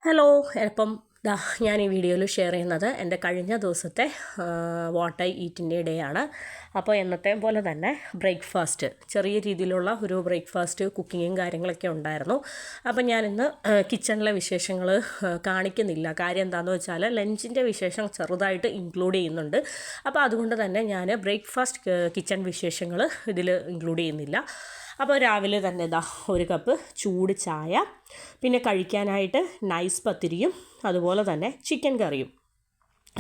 Hello, അപ്പം ഞാൻ ഈ വീഡിയോയിൽ ഷെയർ ചെയ്യുന്നത് എൻ്റെ കഴിഞ്ഞ ദിവസത്തെ വാട്ട് ഐ ഈറ്റിൻ്റെ ഡേ ആണ്. അപ്പോൾ എന്നത്തെയും പോലെ തന്നെ ബ്രേക്ക്ഫാസ്റ്റ്, ചെറിയ രീതിയിലുള്ള ഒരു ബ്രേക്ക്ഫാസ്റ്റ് കുക്കിങ്ങും കാര്യങ്ങളൊക്കെ ഉണ്ടായിരുന്നു. അപ്പം ഞാനിന്ന് കിച്ചണിലെ വിശേഷങ്ങൾ കാണിക്കുന്നില്ല. കാര്യം എന്താണെന്ന് വെച്ചാൽ ലഞ്ചിൻ്റെ വിശേഷം ചെറുതായിട്ട് ഇൻക്ലൂഡ് ചെയ്യുന്നുണ്ട്. അപ്പോൾ അതുകൊണ്ട് തന്നെ ഞാൻ ബ്രേക്ക്ഫാസ്റ്റ് കിച്ചൺ വിശേഷങ്ങൾ ഇതിൽ ഇൻക്ലൂഡ് ചെയ്യുന്നില്ല. അപ്പോൾ രാവിലെ തന്നെ ഒരു കപ്പ് ചൂട് ചായ, പിന്നെ കഴിക്കാനായിട്ട് നൈസ് പത്തിരിയും അതുപോലെ തന്നെ ചിക്കൻ കറിയും.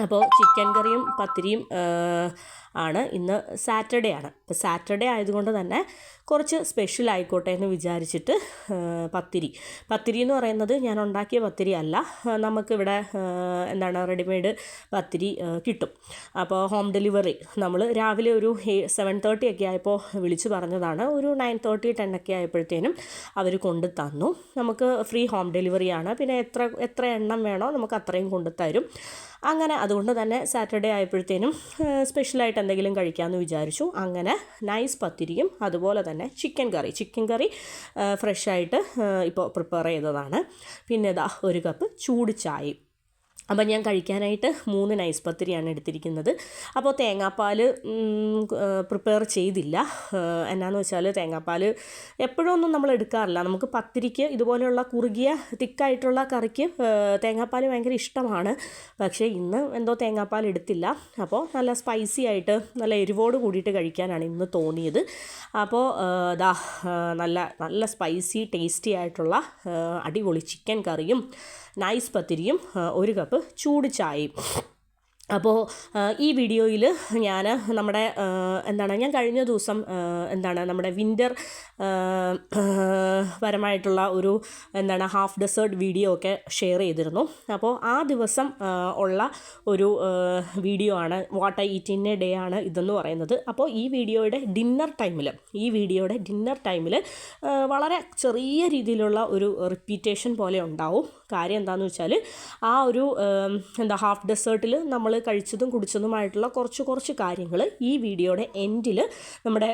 അപ്പോൾ ചിക്കൻ കറിയും പത്തിരിയും ആണ്. ഇന്ന് സാറ്റർഡേ ആണ്. അപ്പോൾ സാറ്റർഡേ ആയതുകൊണ്ട് തന്നെ കുറച്ച് സ്പെഷ്യൽ ആയിക്കോട്ടെ എന്ന് വിചാരിച്ചിട്ട് പത്തിരി എന്ന് പറയുന്നത് ഞാൻ ഉണ്ടാക്കിയ പത്തിരി അല്ല, നമുക്കിവിടെ റെഡിമെയ്ഡ് പത്തിരി കിട്ടും. അപ്പോൾ ഹോം ഡെലിവറി നമ്മൾ രാവിലെ ഒരു 7:30 ഒക്കെ ആയപ്പോൾ വിളിച്ച് പറഞ്ഞതാണ്. ഒരു 9:30 10 ഒക്കെ ആയപ്പോഴത്തേനും അവർ കൊണ്ടു തന്നു. നമുക്ക് ഫ്രീ ഹോം ഡെലിവറിയാണ്. പിന്നെ എത്ര എണ്ണം വേണോ നമുക്ക് അത്രയും കൊണ്ടു തരും. അങ്ങനെ അതുകൊണ്ട് തന്നെ സാറ്റർഡേ ആയപ്പോഴത്തേനും സ്പെഷ്യലായിട്ട് എന്തെങ്കിലും കഴിക്കാമെന്ന് വിചാരിച്ചു. അങ്ങനെ നൈസ് പത്തിരിയും അതുപോലെ തന്നെ ചിക്കൻ കറി ഫ്രഷായിട്ട് ഇപ്പോൾ പ്രിപ്പയർ ചെയ്തതാണ്. പിന്നെ ഒരു കപ്പ് ചൂട് ചായയും. അപ്പം ഞാൻ കഴിക്കാനായിട്ട് 3 നൈസ് പത്തിരിയാണ് എടുത്തിരിക്കുന്നത്. അപ്പോൾ തേങ്ങാപ്പാൽ പ്രിപ്പയർ ചെയ്തില്ല. എന്നാന്ന് വെച്ചാൽ തേങ്ങാപ്പാൽ എപ്പോഴൊന്നും നമ്മൾ എടുക്കാറില്ല. നമുക്ക് പത്തിരിക്ക് ഇതുപോലെയുള്ള കുറുകിയ തിക്കായിട്ടുള്ള കറിക്ക് തേങ്ങാപ്പാൽ ഭയങ്കര ഇഷ്ടമാണ്. പക്ഷേ ഇന്ന് എന്തോ തേങ്ങാപ്പാൽ എടുത്തില്ല. അപ്പോൾ നല്ല സ്പൈസി ആയിട്ട് നല്ല എരിവോട് കൂടിയിട്ട് കഴിക്കാനാണ് ഇന്ന് തോന്നിയത്. അപ്പോൾ നല്ല സ്പൈസി ടേസ്റ്റി ആയിട്ടുള്ള അടിപൊളി ചിക്കൻ കറിയും നൈസ് പത്തിരിയും ഒരു കപ്പ് ചൂട് ചായയും. അപ്പോൾ ഈ വീഡിയോയിൽ ഞാൻ ഞാൻ കഴിഞ്ഞ ദിവസം നമ്മുടെ വിൻ്റർ പരമായിട്ടുള്ള ഒരു ഹാഫ് ഡെസേർട്ട് വീഡിയോ ഒക്കെ ഷെയർ ചെയ്തിരുന്നു. അപ്പോൾ ആ ദിവസം ഉള്ള ഒരു വീഡിയോ ആണ്, വാട്ട് ഐ ഈറ്റിൻ്റെ ഡേ ആണ് ഇതെന്ന് പറയുന്നത്. അപ്പോൾ ഈ വീഡിയോയുടെ ഡിന്നർ ടൈമിൽ വളരെ ചെറിയ രീതിയിലുള്ള ഒരു റിപ്പീറ്റേഷൻ പോലെ ഉണ്ടാവും. കാര്യം എന്താണെന്ന് വെച്ചാൽ ആ ഒരു ഹാഫ് ഡെസേർട്ടിൽ നമ്മൾ കഴിച്ചതും കുടിച്ചതുമായിട്ടുള്ള കുറച്ച് കാര്യങ്ങൾ ഈ വീഡിയോയുടെ എൻഡിൽ നമ്മുടെ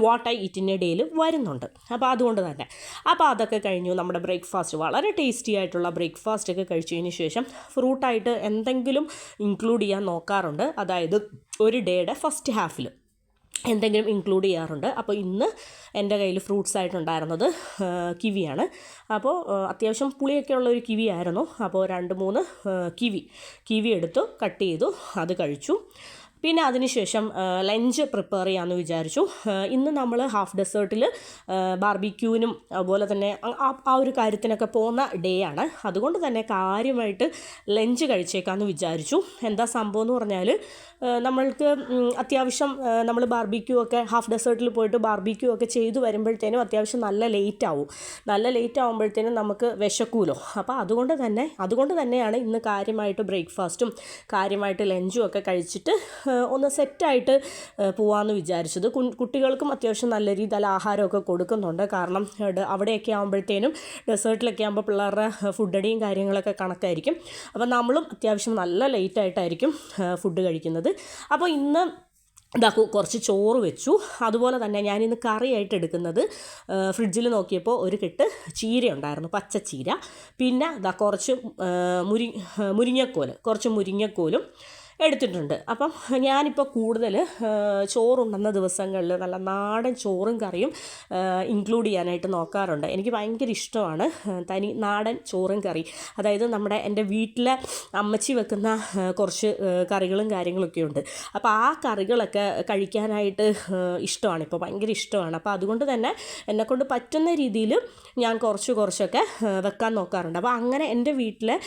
വാട്ട് ഐ ഈറ്റിൻ്റെ ഡേയിൽ വരുന്നുണ്ട്. അപ്പോൾ അതുകൊണ്ട് തന്നെ അതൊക്കെ കഴിഞ്ഞു. നമ്മുടെ ബ്രേക്ക്ഫാസ്റ്റ് വളരെ ടേസ്റ്റി ആയിട്ടുള്ള ബ്രേക്ക്ഫാസ്റ്റ് ഒക്കെ കഴിച്ചതിന് ശേഷം ഫ്രൂട്ടായിട്ട് എന്തെങ്കിലും ഇൻക്ലൂഡ് ചെയ്യാൻ നോക്കാറുണ്ട്. അതായത് ഒരു ഡേയുടെ ഫസ്റ്റ് ഹാഫിൽ എന്തെങ്കിലും ഇൻക്ലൂഡ് ചെയ്യാറുണ്ട്. അപ്പോൾ ഇന്ന് എൻ്റെ കയ്യിൽ ഫ്രൂട്ട്സ് ആയിട്ടുണ്ടായിരുന്നത് കിവിയാണ്. അപ്പോൾ അത്യാവശ്യം പുളിയൊക്കെ ഉള്ള ഒരു കിവി ആയിരുന്നു. അപ്പോൾ 2-3 കിവി എടുത്തു, കട്ട് ചെയ്തു, അത് കഴിച്ചു. പിന്നെ അതിനുശേഷം ലഞ്ച് പ്രിപ്പയർ ചെയ്യാമെന്ന് വിചാരിച്ചു. ഇന്ന് നമ്മൾ ഹാഫ് ഡെസേർട്ടിൽ ബാർബിക്യൂവിനും അതുപോലെ തന്നെ ആ ഒരു കാര്യത്തിനൊക്കെ പോകുന്ന ഡേ ആണ്. അതുകൊണ്ട് തന്നെ കാര്യമായിട്ട് ലഞ്ച് കഴിച്ചേക്കാമെന്ന് വിചാരിച്ചു. എന്താ സംഭവം എന്ന് പറഞ്ഞാൽ നമ്മൾക്ക് അത്യാവശ്യം നമ്മൾ ബാർബിക്യൂ ഒക്കെ ഹാഫ് ഡെസേർട്ടിൽ പോയിട്ട് ബാർബിക്യൂ ഒക്കെ ചെയ്തു വരുമ്പോഴത്തേനും അത്യാവശ്യം നല്ല ലേറ്റ് ആവുമ്പോഴത്തേനും നമുക്ക് വിശക്കൂലോ. അപ്പോൾ അതുകൊണ്ട് തന്നെയാണ് ഇന്ന് കാര്യമായിട്ട് ബ്രേക്ക്ഫാസ്റ്റും കാര്യമായിട്ട് ലഞ്ചും ഒക്കെ കഴിച്ചിട്ട് ഒന്ന് സെറ്റായിട്ട് പോകാമെന്ന് വിചാരിച്ചത്. കുട്ടികൾക്കും അത്യാവശ്യം നല്ല രീതിയിൽ ആഹാരമൊക്കെ കൊടുക്കുന്നുണ്ട്. കാരണം അവിടെയൊക്കെ ആകുമ്പോഴത്തേനും ഡെസേർട്ടിലൊക്കെ ആകുമ്പോൾ പിള്ളേരുടെ ഫുഡടിയും കാര്യങ്ങളൊക്കെ കണക്കായിരിക്കും. അപ്പോൾ നമ്മളും അത്യാവശ്യം നല്ല ലേറ്റായിട്ടായിരിക്കും ഫുഡ് കഴിക്കുന്നത്. അപ്പോൾ ഇന്ന് കുറച്ച് ചോറ് വെച്ചു. അതുപോലെ തന്നെ ഞാനിന്ന് കറിയായിട്ട് എടുക്കുന്നത് ഫ്രിഡ്ജിൽ നോക്കിയപ്പോൾ ഒരു കെട്ട് ചീര ഉണ്ടായിരുന്നു, പച്ചച്ചീര. പിന്നെ കുറച്ച് മുരിങ്ങക്കോലും എടുത്തിട്ടുണ്ട്. അപ്പം ഞാനിപ്പോൾ കൂടുതൽ ചോറുണ്ടെന്ന ദിവസങ്ങളിൽ നല്ല നാടൻ ചോറും കറിയും ഇൻക്ലൂഡ് ചെയ്യാനായിട്ട് നോക്കാറുണ്ട്. എനിക്ക് ഭയങ്കര ഇഷ്ടമാണ് തനി നാടൻ ചോറും കറി. അതായത് എൻ്റെ വീട്ടിലെ അമ്മച്ചി വെക്കുന്ന കുറച്ച് കറികളും കാര്യങ്ങളൊക്കെ ഉണ്ട്. അപ്പോൾ ആ കറികളൊക്കെ കഴിക്കാനായിട്ട് ഇഷ്ടമാണ്, ഇപ്പോൾ ഭയങ്കര ഇഷ്ടമാണ്. അപ്പോൾ അതുകൊണ്ട് തന്നെ എന്നെക്കൊണ്ട് പറ്റുന്ന രീതിയിൽ ഞാൻ കുറച്ചൊക്കെ വെക്കാൻ നോക്കാറുണ്ട്. അപ്പോൾ അങ്ങനെ എൻ്റെ വീട്ടിലെ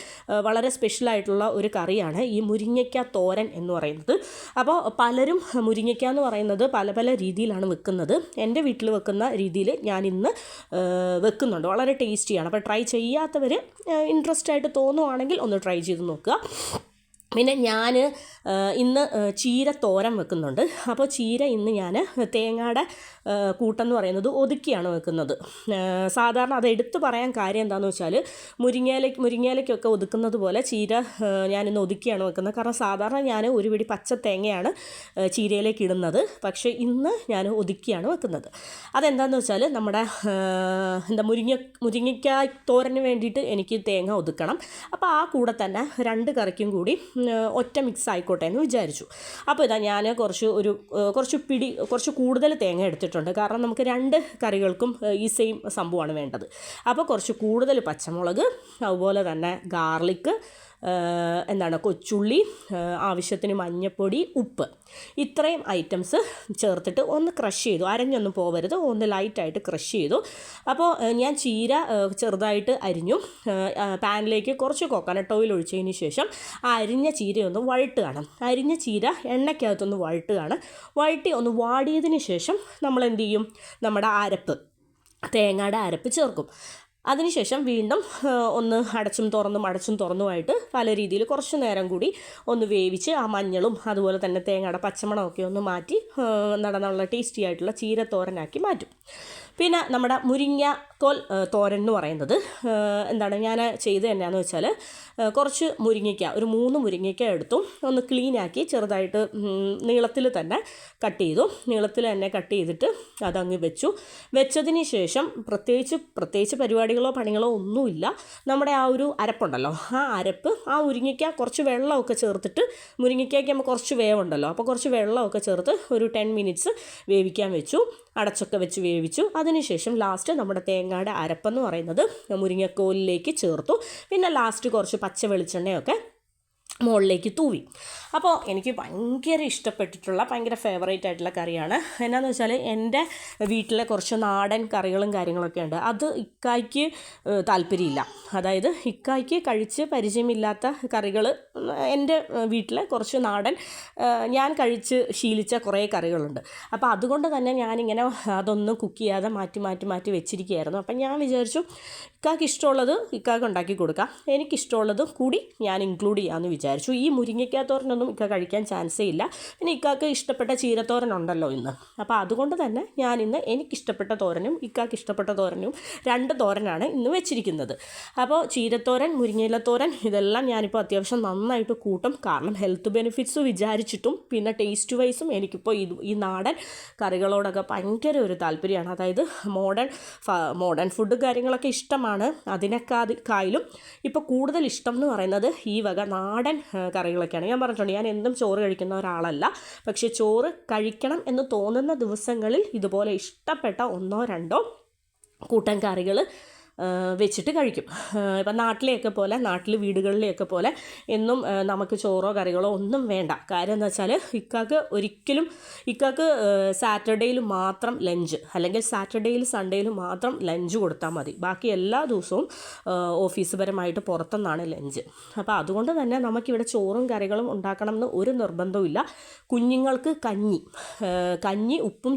വളരെ സ്പെഷ്യലായിട്ടുള്ള ഒരു കറിയാണ് ഈ മുരിങ്ങയ്ക്ക തോരൻ എന്ന് പറയുന്നത്. അപ്പോൾ പലരും മുരിങ്ങയ്ക്ക എന്ന് പറയുന്നത് പല രീതിയിലാണ് വെക്കുന്നത്. എൻ്റെ വീട്ടിൽ വെക്കുന്ന രീതിയിൽ ഞാൻ ഇന്ന് വെക്കുന്നുണ്ട്. വളരെ ടേസ്റ്റിയാണ്. അപ്പോൾ ട്രൈ ചെയ്യാത്തവർ ഇൻട്രസ്റ്റ് ആയിട്ട് തോന്നുവാണെങ്കിൽ ഒന്ന് ട്രൈ ചെയ്ത് നോക്കുക. പിന്നെ ഞാൻ ഇന്ന് ചീര തോരൻ വെക്കുന്നുണ്ട്. അപ്പോൾ ചീര ഇന്ന് ഞാൻ തേങ്ങയുടെ കൂട്ടെന്ന് പറയുന്നത് ഒതുക്കിയാണ് വെക്കുന്നത്. സാധാരണ അത് എടുത്തു പറയാൻ കാര്യം എന്താണെന്ന് വെച്ചാൽ മുരിങ്ങയിലയ്ക്കൊക്കെ ഒതുക്കുന്നത് പോലെ ചീര ഞാനിന്ന് ഒതുക്കിയാണ് വെക്കുന്നത്. കാരണം സാധാരണ ഞാൻ ഒരു പിടി പച്ച തേങ്ങയാണ് ചീരയിലേക്ക് ഇടുന്നത്. പക്ഷേ ഇന്ന് ഞാൻ ഒതുക്കിയാണ് വെക്കുന്നത്. അതെന്താണെന്ന് വെച്ചാൽ നമ്മുടെ മുരിങ്ങയ്ക്കായ് തോരന് വേണ്ടിയിട്ട് എനിക്ക് തേങ്ങ ഒതുക്കണം. അപ്പോൾ ആ കൂടെ തന്നെ 2 കറിക്കും കൂടി ഒറ്റ മിക്സ് ആയിക്കോട്ടെ എന്ന് വിചാരിച്ചു. അപ്പോൾ ഇതാ ഞാൻ കുറച്ച് കൂടുതൽ തേങ്ങ എടുത്തിട്ടുണ്ട്. കാരണം നമുക്ക് 2 കറികൾക്കും ഈ സെയിം സംഭവമാണ് വേണ്ടത്. അപ്പോൾ കുറച്ച് കൂടുതൽ പച്ചമുളക്, അതുപോലെ തന്നെ ഗാർലിക്ക്, കൊച്ചുള്ളി, ആവശ്യത്തിന് മഞ്ഞൾപ്പൊടി, ഉപ്പ്, ഇത്രയും ഐറ്റംസ് ചേർത്തിട്ട് ഒന്ന് ക്രഷ് ചെയ്തു. അരഞ്ഞൊന്നും പോവരുത്, ഒന്ന് ലൈറ്റായിട്ട് ക്രഷ് ചെയ്തു. അപ്പോൾ ഞാൻ ചീര ചെറുതായിട്ട് അരിഞ്ഞു. പാനിലേക്ക് കുറച്ച് കോക്കനട്ട് ഓയിൽ ഒഴിച്ചതിന് ശേഷം ആ അരിഞ്ഞ ചീരയൊന്ന് വഴട്ടുകയാണ്. അരിഞ്ഞ ചീര എണ്ണയ്ക്കകത്തൊന്ന് വഴട്ടി ഒന്ന് വാടിയതിന് ശേഷം നമ്മൾ എന്ത് ചെയ്യും, നമ്മുടെ തേങ്ങയുടെ അരപ്പ് ചേർക്കും. അതിനുശേഷം വീണ്ടും ഒന്ന് അടച്ചും തുറന്നുമായിട്ട് പല രീതിയിൽ കുറച്ച് നേരം കൂടി ഒന്ന് വേവിച്ച് ആ മഞ്ഞളും അതുപോലെ തന്നെ തേങ്ങയുടെ പച്ചമണമൊക്കെ ഒന്ന് മാറ്റി നല്ല ടേസ്റ്റി ആയിട്ടുള്ള ചീരത്തോരനാക്കി മാറ്റും. പിന്നെ നമ്മുടെ മുരിങ്ങക്കോൽ തോരൻ എന്ന് പറയുന്നത് ഞാൻ ചെയ്തത് എന്നാന്ന് വെച്ചാൽ കുറച്ച് മുരിങ്ങയ്ക്ക, ഒരു 3 മുരിങ്ങയ്ക്ക എടുത്തു, ഒന്ന് ക്ലീനാക്കി ചെറുതായിട്ട് നീളത്തിൽ തന്നെ കട്ട് ചെയ്തിട്ട് അതങ്ങ് വെച്ചതിന് ശേഷം പ്രത്യേകിച്ച് പരിപാടികളോ പണികളോ ഒന്നുമില്ല. നമ്മുടെ ആ ഒരു അരപ്പുണ്ടല്ലോ, ആ അരപ്പ് ആ മുരിങ്ങയ്ക്ക കുറച്ച് വെള്ളമൊക്കെ ചേർത്തിട്ട്, മുരിങ്ങയ്ക്കയ്ക്ക് നമ്മൾ കുറച്ച് വേവുണ്ടല്ലോ, അപ്പോൾ കുറച്ച് വെള്ളമൊക്കെ ചേർത്ത് ഒരു 10 മിനിറ്റ്സ് വേവിക്കാൻ വെച്ചു. അടച്ചൊക്കെ വെച്ച് വേവിച്ചു. അതിനുശേഷം ലാസ്റ്റ് നമ്മുടെ തേങ്ങയുടെ അരപ്പെന്ന് പറയുന്നത് മുരിങ്ങക്കോലിലേക്ക് ചേർത്തു. പിന്നെ ലാസ്റ്റ് കുറച്ച് പച്ച വെളിച്ചെണ്ണയൊക്കെ മുകളിലേക്ക് തൂവി. അപ്പോൾ എനിക്ക് ഭയങ്കര ഇഷ്ടപ്പെട്ടിട്ടുള്ള ഭയങ്കര ഫേവറേറ്റ് ആയിട്ടുള്ള കറിയാണ്. എന്നാന്ന് വെച്ചാൽ എൻ്റെ വീട്ടിലെ കുറച്ച് നാടൻ കറികളും കാര്യങ്ങളൊക്കെ ഉണ്ട്. അത് ഇക്കായ്ക്ക് താല്പര്യമില്ല. അതായത് ഇക്കായ്ക്ക് കഴിച്ച് പരിചയമില്ലാത്ത കറികൾ എൻ്റെ വീട്ടിലെ കുറച്ച് നാടൻ ഞാൻ കഴിച്ച് ശീലിച്ച കുറേ കറികളുണ്ട്. അപ്പോൾ അതുകൊണ്ട് തന്നെ ഞാനിങ്ങനെ അതൊന്നും കുക്ക് ചെയ്യാതെ മാറ്റി വെച്ചിരിക്കുകയായിരുന്നു. അപ്പം ഞാൻ വിചാരിച്ചു ഇക്കായ്ക്ക് ഇഷ്ടമുള്ളത് ഇക്കായ്ക്ക് ഉണ്ടാക്കി കൊടുക്കാം, എനിക്കിഷ്ടമുള്ളത് കൂടി ഞാൻ ഇൻക്ലൂഡ് ചെയ്യാമെന്ന് വിചാരിച്ചു. ഈ മുരിങ്ങയ്ക്ക തോരനൊന്നും ഇക്ക കഴിക്കാൻ ചാൻസേ ഇല്ല. പിന്നെ ഇക്കായ്ക്ക് ഇഷ്ടപ്പെട്ട ചീരത്തോരൻ ഉണ്ടല്ലോ ഇന്ന്. അപ്പോൾ അതുകൊണ്ട് തന്നെ ഞാനിന്ന് എനിക്കിഷ്ടപ്പെട്ട തോരനും ഇക്കായ്ക്ക് ഇഷ്ടപ്പെട്ട തോരനും 2 തോരനാണ് ഇന്ന് വെച്ചിരിക്കുന്നത്. അപ്പോൾ ചീരത്തോരൻ, മുരിങ്ങയിലത്തോരൻ ഇതെല്ലാം ഞാനിപ്പോൾ അത്യാവശ്യം നന്നായിട്ട് കൂട്ടും. കാരണം ഹെൽത്ത് ബെനിഫിറ്റ്സ് വിചാരിച്ചിട്ടും പിന്നെ ടേസ്റ്റ് വൈസും എനിക്കിപ്പോൾ ഈ നാടൻ കറികളോടൊക്കെ ഭയങ്കര ഒരു താല്പര്യമാണ്. അതായത് മോഡേൺ ഫുഡ് കാര്യങ്ങളൊക്കെ ഇഷ്ടമാണ്. അതിനേക്കാളും ഇപ്പോൾ കൂടുതൽ ഇഷ്ടം എന്ന് പറയുന്നത് ഈ വക നാടൻ കറികളൊക്കെയാണ്. ഞാൻ പറഞ്ഞിട്ടുണ്ട്, ഞാൻ എന്നും ചോറ് കഴിക്കുന്ന ഒരാളല്ല. പക്ഷേ ചോറ് കഴിക്കണം എന്ന് തോന്നുന്ന ദിവസങ്ങളിൽ ഇതുപോലെ ഇഷ്ടപ്പെട്ട 1 or 2 കൂട്ടൻ കറികൾ വെച്ചിട്ട് കഴിക്കും. ഇപ്പം നാട്ടിൽ വീടുകളിലെയൊക്കെ പോലെ എന്നും നമുക്ക് ചോറോ കറികളോ ഒന്നും വേണ്ട. കാര്യം എന്താ വെച്ചാൽ ഇക്കാക്ക് സാറ്റർഡേയിൽ മാത്രം ലഞ്ച്, അല്ലെങ്കിൽ സൺഡേയിൽ മാത്രം ലഞ്ച് കൊടുത്താൽ മതി. ബാക്കി എല്ലാ ദിവസവും ഓഫീസ് പരമായിട്ട് പുറത്തുനിന്നാണ് ലഞ്ച്. അപ്പോൾ അതുകൊണ്ട് തന്നെ നമുക്കിവിടെ ചോറും കറികളും ഉണ്ടാക്കണമെന്ന് ഒരു നിർബന്ധവുമില്ല. കുഞ്ഞുങ്ങൾക്ക് കഞ്ഞി ഉപ്പും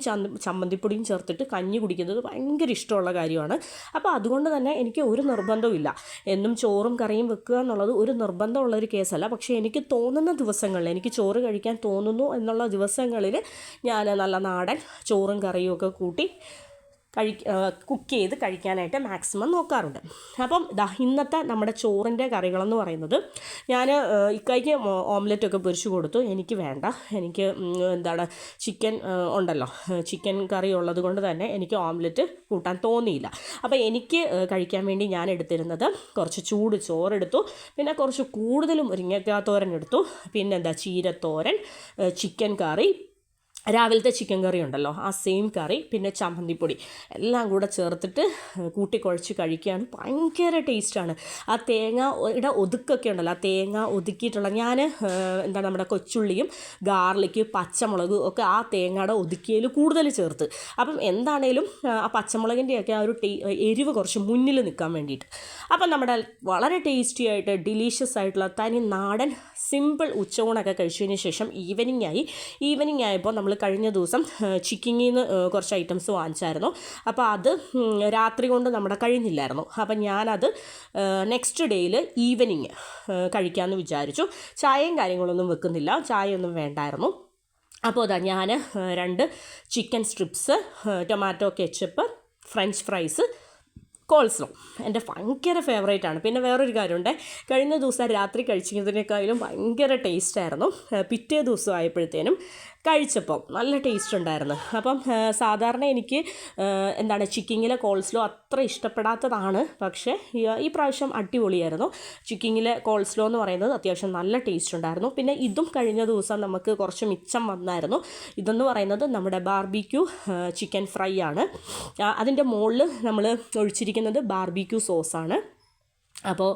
ചമ്മന്തിപ്പൊടിയും ചേർത്തിട്ട് കഞ്ഞി കുടിക്കുന്നത് ഭയങ്കര ഇഷ്ടമുള്ള കാര്യമാണ്. അപ്പോൾ അതുകൊണ്ട് തന്നെ എനിക്ക് ഒരു നിർബന്ധവുമില്ല. എന്നും ചോറും കറിയും വെക്കുക എന്നുള്ളത് ഒരു നിർബന്ധമുള്ളൊരു കേസല്ല. പക്ഷേ എനിക്ക് തോന്നുന്ന ദിവസങ്ങളിൽ, എനിക്ക് ചോറ് കഴിക്കാൻ തോന്നുന്നു എന്നുള്ള ദിവസങ്ങളിൽ ഞാൻ നല്ല നാടൻ ചോറും കറിയും ഒക്കെ കൂട്ടി കുക്ക് ചെയ്ത് കഴിക്കാനായിട്ട് മാക്സിമം നോക്കാറുണ്ട്. അപ്പം ഇന്നത്തെ നമ്മുടെ ചോറിൻ്റെ കറികളെന്ന് പറയുന്നത്, ഞാൻ ഇക്കായ്ക്ക് ഓംലെറ്റൊക്കെ പൊരിച്ച് കൊടുത്തു. എനിക്ക് വേണ്ട, എനിക്ക് ചിക്കൻ ഉണ്ടല്ലോ, ചിക്കൻ കറി ഉള്ളത് കൊണ്ട് തന്നെ എനിക്ക് ഓംലെറ്റ് കൂട്ടാൻ തോന്നിയില്ല. അപ്പോൾ എനിക്ക് കഴിക്കാൻ വേണ്ടി ഞാൻ എടുത്തിരുന്നത് കുറച്ച് ചൂട് ചോറെടുത്തു, പിന്നെ കുറച്ച് കൂടുതലും മുരിങ്ങയ്ക്ക തോരൻ എടുത്തു, പിന്നെ ചീരത്തോരൻ, ചിക്കൻ കറി, രാവിലത്തെ ചിക്കൻ കറി ഉണ്ടല്ലോ ആ സെയിം കറി, പിന്നെ ചമ്മന്തിപ്പൊടി എല്ലാം കൂടെ ചേർത്തിട്ട് കൂട്ടിക്കുഴച്ച് കഴിക്കാൻ ഭയങ്കര ടേസ്റ്റാണ്. ആ തേങ്ങയുടെ ഒതുക്കൊക്കെ ഉണ്ടല്ലോ, ആ തേങ്ങ ഒതുക്കിയിട്ടുള്ള നമ്മുടെ കൊച്ചുള്ളിയും ഗാർലിക്ക് പച്ചമുളക് ഒക്കെ ആ തേങ്ങയുടെ ഒതുക്കിയതിൽ കൂടുതൽ ചേർത്ത്. അപ്പം എന്താണേലും ആ പച്ചമുളകിൻ്റെയൊക്കെ ആ ഒരു എരിവ് കുറച്ച് മുന്നിൽ നിൽക്കാൻ വേണ്ടിയിട്ട്. അപ്പം നമ്മുടെ വളരെ ടേസ്റ്റി ആയിട്ട് ഡിലീഷ്യസ് ആയിട്ടുള്ള തനി നാടൻ സിമ്പിൾ ഉച്ചയൂണൊക്കെ കഴിച്ചതിന് ശേഷം ഈവനിങ് ആയപ്പോൾ നമ്മൾ നമ്മൾ കഴിഞ്ഞ ദിവസം ചിക്കിങ്ങിൽ നിന്ന് കുറച്ച് ഐറ്റംസ് വാങ്ങിച്ചായിരുന്നു. അപ്പോൾ അത് രാത്രി കൊണ്ട് നമ്മുടെ കഴിഞ്ഞില്ലായിരുന്നു. അപ്പം ഞാനത് നെക്സ്റ്റ് ഡേയിൽ ഈവനിങ് കഴിക്കാമെന്ന് വിചാരിച്ചു. ചായയും കാര്യങ്ങളൊന്നും വെക്കുന്നില്ല, ചായയൊന്നും വേണ്ടായിരുന്നു. അപ്പോൾ അതാ ഞാൻ 2 chicken strips, tomato ketchup, French fries, coleslaw എൻ്റെ ഭയങ്കര ഫേവറേറ്റാണ്. പിന്നെ വേറൊരു കാര്യമുണ്ട്, കഴിഞ്ഞ ദിവസം രാത്രി കഴിച്ചതിനേക്കാളും ഭയങ്കര ടേസ്റ്റായിരുന്നു. പിറ്റേ ദിവസം ആയപ്പോഴത്തേനും കഴിച്ചപ്പോൾ നല്ല ടേസ്റ്റ് ഉണ്ടായിരുന്നു. അപ്പം സാധാരണ എനിക്ക് എന്താണ് ചിക്കിങ്ങിലെ കോൾസ്ലോ അത്ര ഇഷ്ടപ്പെടാത്തതാണ്. പക്ഷേ ഈ പ്രാവശ്യം അടിപൊളിയായിരുന്നു. ചിക്കിങ്ങിലെ കോൾസ്ലോ എന്ന് പറയുന്നത് അത്യാവശ്യം നല്ല ടേസ്റ്റ് ഉണ്ടായിരുന്നു. പിന്നെ ഇതും കഴിഞ്ഞ ദിവസം നമുക്ക് കുറച്ച് മിച്ചം വന്നായിരുന്നു. ഇതെന്ന് പറയുന്നത് നമ്മുടെ ബാർബിക്യൂ ചിക്കൻ ഫ്രൈ ആണ്. അതിൻ്റെ മുകളിൽ നമ്മൾ ഒഴിച്ചിരിക്കുന്നത് ബാർബിക്യൂ സോസാണ്. അപ്പോൾ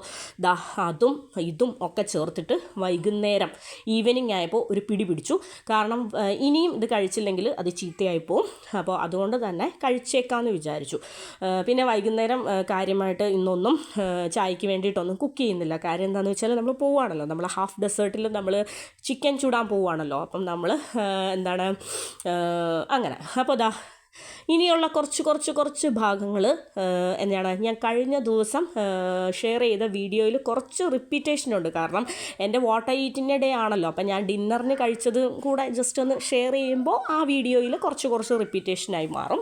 ദാ അതും ഇതും ഒക്കെ ചേർത്തിട്ട് വൈകുന്നേരം ഈവനിങ് ആയപ്പോൾ ഒരു പിടി പിടിച്ചു. കാരണം ഇനിയും ഇത് കഴിച്ചില്ലെങ്കിൽ അത് ചീത്തയായിപ്പോവും. അപ്പോൾ അതുകൊണ്ട് തന്നെ കഴിച്ചേക്കാമെന്ന് വിചാരിച്ചു. പിന്നെ വൈകുന്നേരം കാര്യമായിട്ട് ഇന്നൊന്നും ചായക്ക് വേണ്ടിയിട്ടൊന്നും കുക്ക് ചെയ്യുന്നില്ല. കാര്യം എന്താണെന്ന് വെച്ചാൽ നമ്മൾ പോവുകയാണല്ലോ, നമ്മൾ ഹാഫ് ഡെസേർട്ടിൽ നമ്മൾ ചിക്കൻ ചൂടാൻ പോവുകയാണല്ലോ. അപ്പം നമ്മൾ എന്താണ് അങ്ങനെ. അപ്പോൾ ദാ ഇനിയുള്ള കുറച്ച് ഭാഗങ്ങൾ എന്താണ് ഞാൻ കഴിഞ്ഞ ദിവസം ഷെയർ ചെയ്ത വീഡിയോയിൽ കുറച്ച് റിപ്പീറ്റേഷനുണ്ട്. കാരണം എൻ്റെ വാട്ട് ഐ ഈറ്റിൻ്റെ ഡേ ആണല്ലോ. അപ്പം ഞാൻ ഡിന്നറിന് കഴിച്ചത് കൂടെ ജസ്റ്റ് ഒന്ന് ഷെയർ ചെയ്യുമ്പോൾ ആ വീഡിയോയിൽ കുറച്ച് റിപ്പീറ്റേഷനായി മാറും.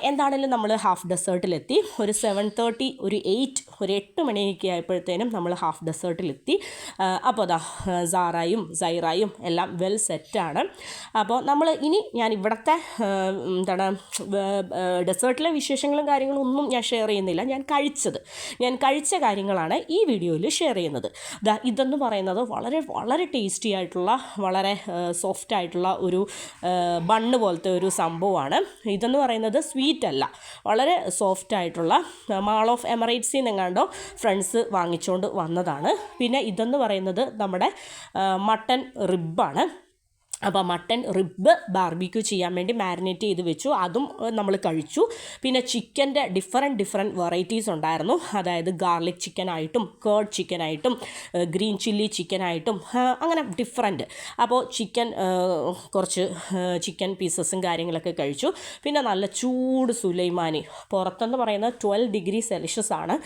എന്താണെങ്കിലും നമ്മൾ ഹാഫ് ഡെസേർട്ടിലെത്തി. ഒരു 7:30 ഒരു 8 മണിയൊക്കെ ആയപ്പോഴത്തേനും നമ്മൾ ഹാഫ് ഡെസേർട്ടിലെത്തി. അപ്പോൾ അതാ സൈറായും എല്ലാം വെൽ സെറ്റാണ്. അപ്പോൾ നമ്മൾ ഇനി ഞാൻ ഇവിടുത്തെ എന്താണ് ഡെസേർട്ടിലെ വിശേഷങ്ങളും കാര്യങ്ങളും ഒന്നും ഞാൻ ഷെയർ ചെയ്യുന്നില്ല. ഞാൻ കഴിച്ച കാര്യങ്ങളാണ് ഈ വീഡിയോയിൽ ഷെയർ ചെയ്യുന്നത്. ഇതെന്ന് പറയുന്നത് വളരെ ടേസ്റ്റി ആയിട്ടുള്ള വളരെ സോഫ്റ്റ് ആയിട്ടുള്ള ഒരു ബണ്ണ് പോലത്തെ ഒരു സംഭവമാണ്. ഇതെന്ന് പറയുന്നത് സ്വീറ്റ് അല്ല, വളരെ സോഫ്റ്റ് ആയിട്ടുള്ള മാൾ ഓഫ് എമിറേറ്റ്സിൽ നിന്നെങ്ങാണ്ടോ ഫ്രണ്ട്സ് വാങ്ങിച്ചുകൊണ്ട് വന്നതാണ്. പിന്നെ ഇതെന്ന് പറയുന്നത് നമ്മുടെ മട്ടൻ റിബ്ബാണ്. അപ്പോൾ മട്ടൻ റിബ്ബ് ബാർബിക്യൂ ചെയ്യാൻ വേണ്ടി മാരിനേറ്റ് ചെയ്ത് വെച്ചു. അതും നമ്മൾ കഴിച്ചു. പിന്നെ ചിക്കൻ്റെ ഡിഫറെൻറ്റ് വെറൈറ്റീസ് ഉണ്ടായിരുന്നു. അതായത് ഗാർലിക് ചിക്കനായിട്ടും കേർഡ് ചിക്കനായിട്ടും ഗ്രീൻ ചില്ലി ചിക്കനായിട്ടും അങ്ങനെ ഡിഫറെൻറ്റ്. അപ്പോൾ കുറച്ച് ചിക്കൻ പീസസും കാര്യങ്ങളൊക്കെ കഴിച്ചു. പിന്നെ നല്ല ചൂട് സുലൈമാനി, പുറത്തെന്ന് പറയുന്നത് 12 ഡിഗ്രി സെൽഷ്യസ് ആണ്.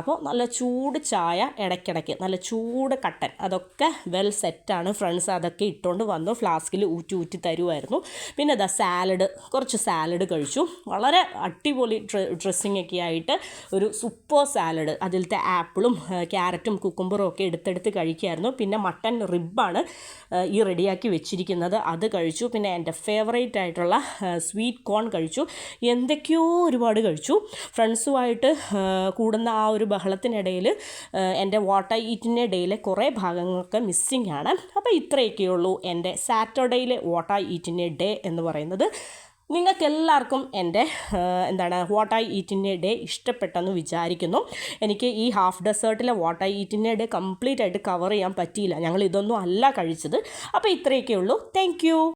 അപ്പോൾ നല്ല ചൂട് ചായ, ഇടയ്ക്കിടയ്ക്ക് നല്ല ചൂട് കട്ടൻ, അതൊക്കെ വെൽ സെറ്റാണ്. ഫ്രണ്ട്സ് അതൊക്കെ ഇട്ടുകൊണ്ട് വന്നു. ഫ്ലാസ്കിൽ ഊറ്റി തരുമായിരുന്നു. പിന്നെ കുറച്ച് സാലഡ് കഴിച്ചു. വളരെ അടിപൊളി ഡ്രസ്സിങ് ഒക്കെ ആയിട്ട് ഒരു സൂപ്പർ സാലഡ്, അതിലത്തെ ആപ്പിളും ക്യാരറ്റും കുക്കുംബറും ഒക്കെ എടുത്തെടുത്ത് കഴിക്കുമായിരുന്നു. പിന്നെ മട്ടൻ റിബ്ബാണ് ഈ റെഡിയാക്കി വെച്ചിരിക്കുന്നത്, അത് കഴിച്ചു. പിന്നെ എൻ്റെ ഫേവറേറ്റ് ആയിട്ടുള്ള സ്വീറ്റ് കോൺ കഴിച്ചു. എന്തൊക്കെയോ ഒരുപാട് കഴിച്ചു. ഫ്രണ്ട്സുമായിട്ട് കൂടുന്ന ആ ഒരു ബഹളത്തിനിടയിൽ എൻ്റെ വാട്ട് ഐ ഈറ്റിൻ്റെ ഡേയിലെ കുറേ ഭാഗങ്ങളൊക്കെ മിസ്സിങ് ആണ്. അപ്പോൾ ഇത്രയൊക്കെയുള്ളൂ എൻ്റെ സാറ്റർഡേയിലെ വാട്ട് ഐ ഈറ്റിൻ്റെ ഡേ എന്ന് പറയുന്നത്. നിങ്ങൾക്കെല്ലാവർക്കും എൻ്റെ വാട്ട് ഐ ഈറ്റിൻ്റെ ഡേ ഇഷ്ടപ്പെട്ടെന്ന് വിചാരിക്കുന്നു. എനിക്ക് ഈ ഹാഫ് ഡെസേർട്ടിലെ വാട്ട് ഐ ഈറ്റിൻ്റെ ഡേ കംപ്ലീറ്റ് ആയിട്ട് കവർ ചെയ്യാൻ പറ്റിയില്ല. ഞങ്ങൾ ഇതൊന്നും അല്ല കഴിച്ചത്. അപ്പോൾ ഇത്രയൊക്കെയുള്ളൂ. Thank you.